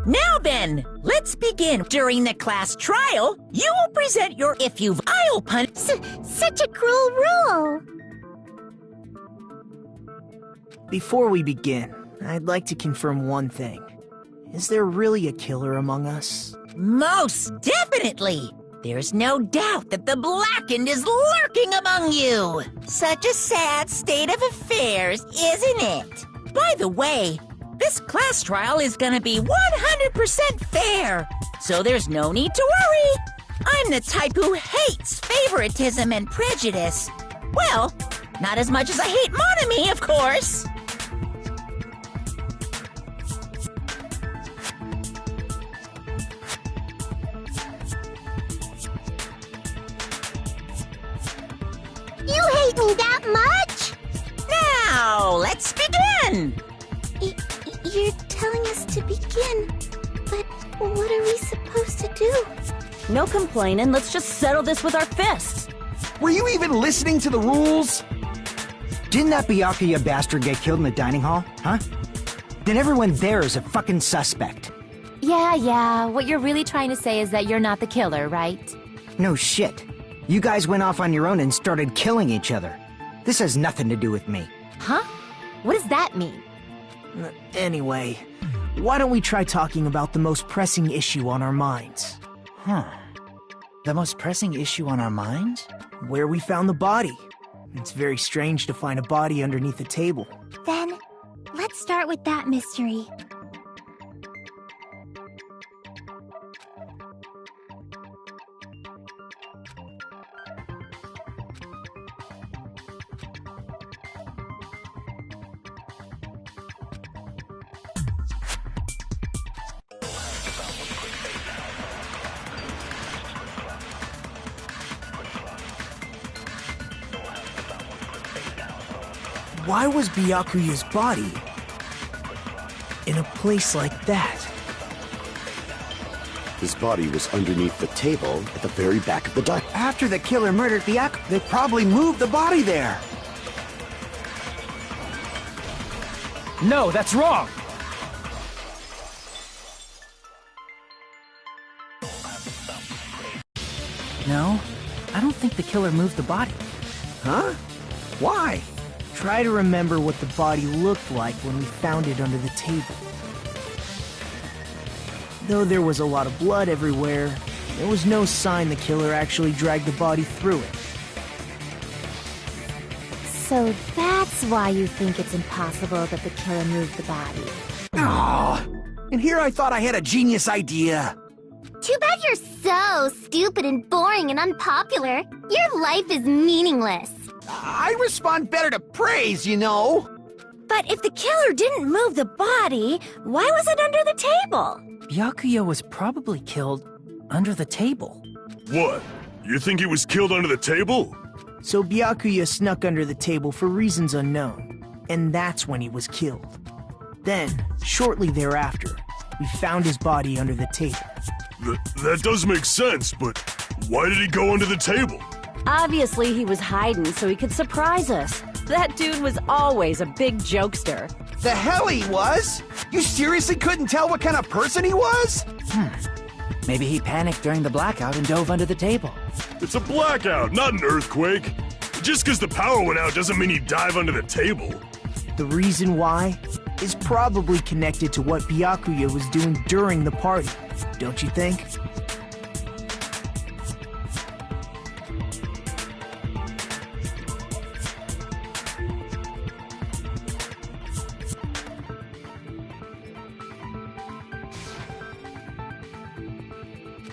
Now then, let's begin. During the class trial, you will present your if you've I'll pun. Such a cruel rule. Before we begin, I'd like to confirm one thing. Is there really a killer among us? Most definitely. There's no doubt that the Blackened is lurking among you. Such a sad state of affairs, isn't it? By the way, this class trial is gonna be 100% fair, so there's no need to worry. I'm the type who hates favoritism and prejudice. Well, not as much as I hate monogamy, of course. You hate me that much? Now, let's begin! You're telling us to begin, but what are we supposed to do? No complaining, let's just settle this with our fists. Were you even listening to the rules? Didn't that Byakuya bastard get killed in the dining hall, huh? Then everyone there is a fucking suspect. Yeah, what you're really trying to say is that you're not the killer, right? No shit. You guys went off on your own and started killing each other. This has nothing to do with me. Huh? What does that mean? Anyway, why don't we try talking about the most pressing issue on our minds? The most pressing issue on our minds? Where we found the body. It's very strange to find a body underneath a table. Then, let's start with that mystery. Why was Byakuya's body in a place like that? His body was underneath the table at the very back of the dining. After the killer murdered Byakuya, they probably moved the body there. No, that's wrong! No, I don't think the killer moved the body. Huh? Why? Try to remember what the body looked like when we found it under the table. Though there was a lot of blood everywhere, there was no sign the killer actually dragged the body through it. So that's why you think it's impossible that the killer moved the body. Oh, and here I thought I had a genius idea. Too bad you're so stupid and boring and unpopular. Your life is meaningless. I respond better to praise, you know. But if the killer didn't move the body, why was it under the table? Byakuya was probably killed under the table. What? You think he was killed under the table? So Byakuya snuck under the table for reasons unknown, and that's when he was killed. Then, shortly thereafter, we found his body under the table. That does make sense, but why did he go under the table? Obviously, he was hiding so he could surprise us. That dude was always a big jokester. The hell he was? You seriously couldn't tell what kind of person he was? Maybe he panicked during the blackout and dove under the table. It's a blackout, not an earthquake. Just because the power went out doesn't mean you dive under the table. The reason why is probably connected to what Byakuya was doing during the party, don't you think?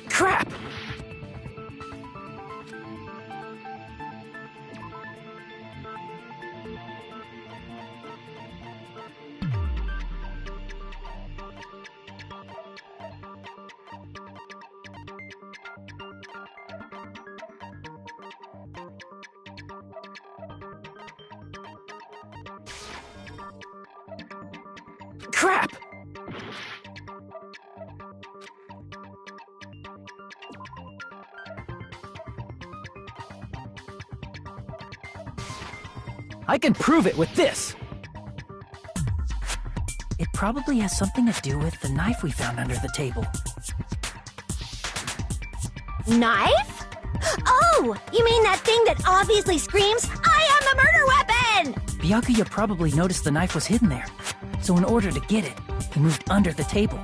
Crap! Crap! I can prove it with this! It probably has something to do with the knife we found under the table. Knife? Oh, you mean that thing that obviously screams, "I am the murder weapon!" Byakuya probably noticed the knife was hidden there. So in order to get it, he moved under the table.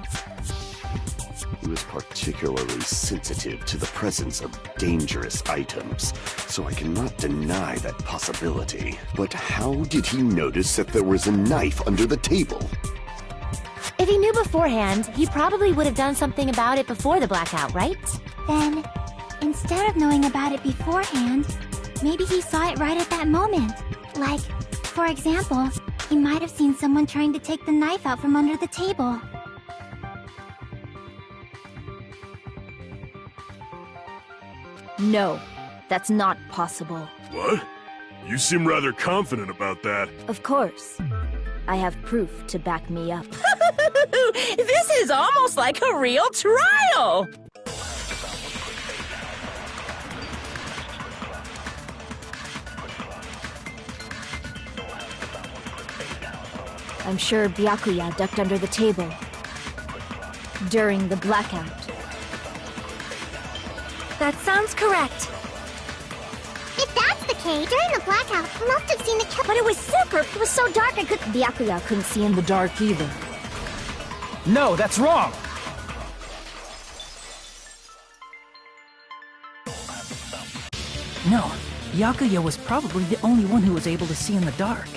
He was particularly sensitive to the presence of dangerous items, so I cannot deny that possibility. But how did he notice that there was a knife under the table? If he knew beforehand, he probably would have done something about it before the blackout, right? Then, instead of knowing about it beforehand, maybe he saw it right at that moment. Like, for example, he might have seen someone trying to take the knife out from under the table. No, that's not possible. What? You seem rather confident about that. Of course. I have proof to back me up. This is almost like a real trial! I'm sure Byakuya ducked under the table during the blackout. That sounds correct. If that's the case, during the blackout, he must have seen the killer. But it was it was so dark Byakuya couldn't see in the dark either. No, that's wrong! No, Byakuya was probably the only one who was able to see in the dark.